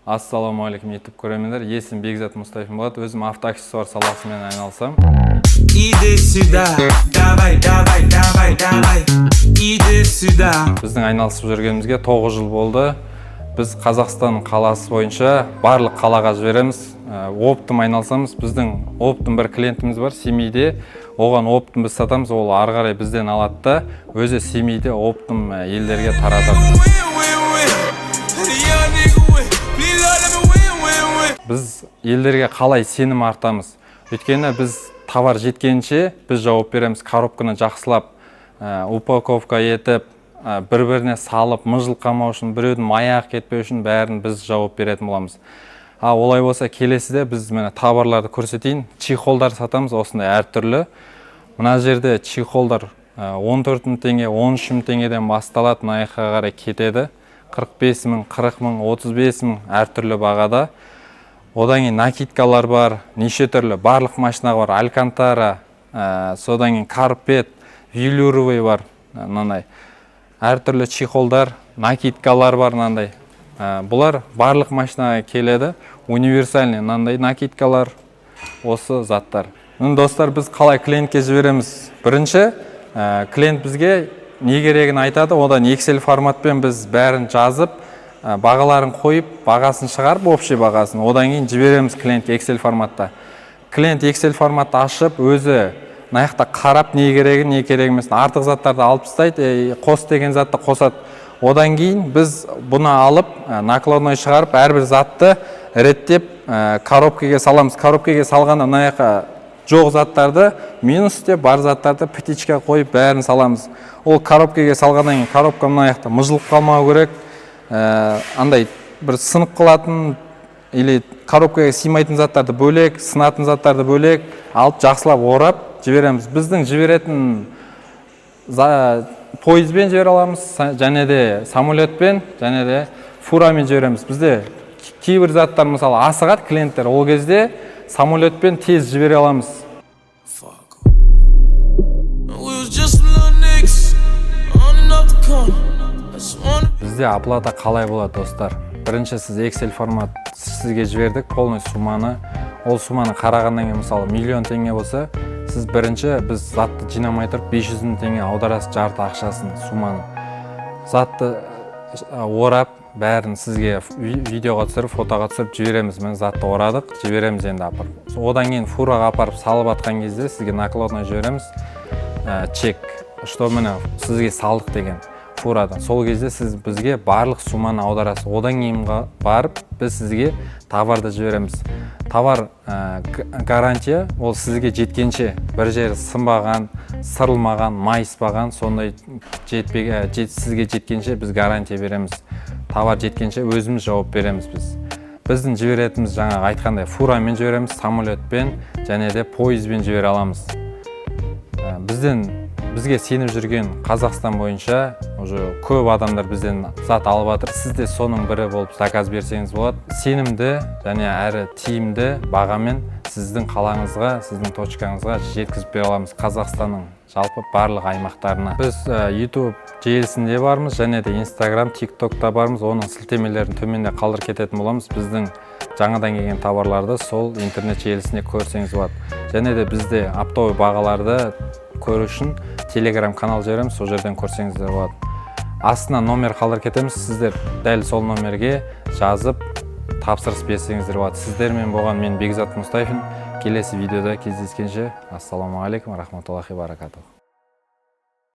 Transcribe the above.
Ассаламуалейкум YouTube көрермендер. Есім Бекзат Мұстафин болады. Өзім автоаксессуар саласымен айналысамын. Иди сюда, давай, давай, давай, давай. Иди сюда. Біздің айналысып жүргенімізге 9 жыл болды. Біз Қазақстан қаласы бойынша барлық қалаға жібереміз. Оптом айналысамыз. Біздің оптом бір клиентіміз бар Семейде. Оған оптом біз сатамыз. Ол ары қарай бізден алады да өзі Семейде оптом елдерге таратады. Біз елдерге қалай сенім артамыз. Өйткені біз товар жеткенше біз жауап береміз. Коробканы жақсылап, упаковка етіп, бір-біріне салып, мыжылқамау үшін, біреудің маяқ кетпеу үшін бәрін біз жауап беретін боламыз. Олай болса келесіде біз товарларды көрсетейін. Чехолдар сатамыз, осындай әртүрлі. Мына жерде чехолдар 14 мың теңге, 13 мың теңгеден басталады, мына жаққа қарай кетеді. 45 мың, 40 мың, 35 мың әртүрлі бағада. Одан кейін накидкалар бар, неше түрлі барлық машина бар, алькантара, содан кейін карпет, велюровый бар, мынандай. Әртүрлі чехолдар, накидкалар бар, мынандай. Бұлар барлық машинаға келеді. Универсальный мынандай накидкалар, осы заттар. Достар, біз қалай клиентке жібереміз? Бірінші, клиент бізге не керегін айтады, одан Excel форматпен біз бәрін жазып, бағаларын қойып, бағасын шығарып, общий бағасын. Одан кейін жібереміз клиентке Excel форматта. Клиент Excel форматты ашып, өзі наяқта қарап, не керегін, не керек емес, артық заттарды алып тастайды, қос деген затты қосады. Одан кейін біз бұны алып, накладной шығарып, әрбір затты реттеп, коробкеге саламыз. Коробкеге салғанда наяққа жоқ заттарды минус деп, бар заттарды петичка қойып, бәрін саламыз. Ол коробкеге салғаннан кейін коробка мынаяқта мұжылып қалмау керек. Андай бір сынып қалатын или коробкаға сыймайтын заттарды бөлек, сынатын заттарды бөлек алып жақсылап орап жібереміз. Біздің жіберетін пойызбен жібере аламыз, және де самолетпен, және де фурамен жібереміз. Бізде кейбір заттар мысалы асығады клиенттер, ол кезде самолетпен тез жібере аламыз. Бізде оплата қалай болады, достар? Бірінші сіз Excel формат сізге жібердік, полный сумманы. Ол сумманы қарағаннан кейін мысалы миллион теңге болса, сіз бірінші біз затты жинамай тұрып 500 мың теңге аударасыз, жарты ақшасын, сумманы. Затты орап, бәрін сізге видеоға түсіріп, фотоға түсіріп жібереміз. Мен затты орадық, жібереміз енді апарып. Одан кейін фураға апарып салып атқан кезде сізге накладной жібереміз. Чек, что міне сізге салдық деген фурадан. Сол кезде сіз бізге барлық сумманы аударасыз. Одан кейін барып, біз сізге товарды жібереміз. Товар гарантия, ол сізге жеткенше, бір жері сынбаған, сырылмаған, майыспаған, сондай сізге жеткенше біз гарантия береміз. Товар жеткенше өзіміз жауап береміз біз. Біздің жіберетіміз жаңағы айтқандай фурамен жібереміз, самолетпен, және де пойызбен жібере аламыз. Бізге сеніп жүрген Қазақстан бойынша уже көп адамдар бізден зат алып жатыр. Сіз де соның бірі болып заказ берсеңіз болады. Сенімді және әрі тиімді бағамен сіздің қалаңызға, сіздің точкаңызға жеткізіп бере аламыз Қазақстанның жалпы барлық аймақтарына. Біз YouTube желісінде бармыз, және де Instagram, TikTokта бармыз. Оның сілтемелерін төменде қалдырып кететін боламыз. Біздің жаңадан келген товарларды сол интернет желісінде көрсеңіз болады. Және де бізде оптовый бағаларды көру үшін Telegram канал жібереміз, сол жерден көрсеңіздер болады. Астына номер қалдырып кетеміз, сіздер дәл сол номерге жазып тапсырыс берсеңіздер болады. Сіздермен болған мен Бекзат Мұстафин. Келесі видеода кездескенше, ассаламу алейкум, рахматуллахи баракатух.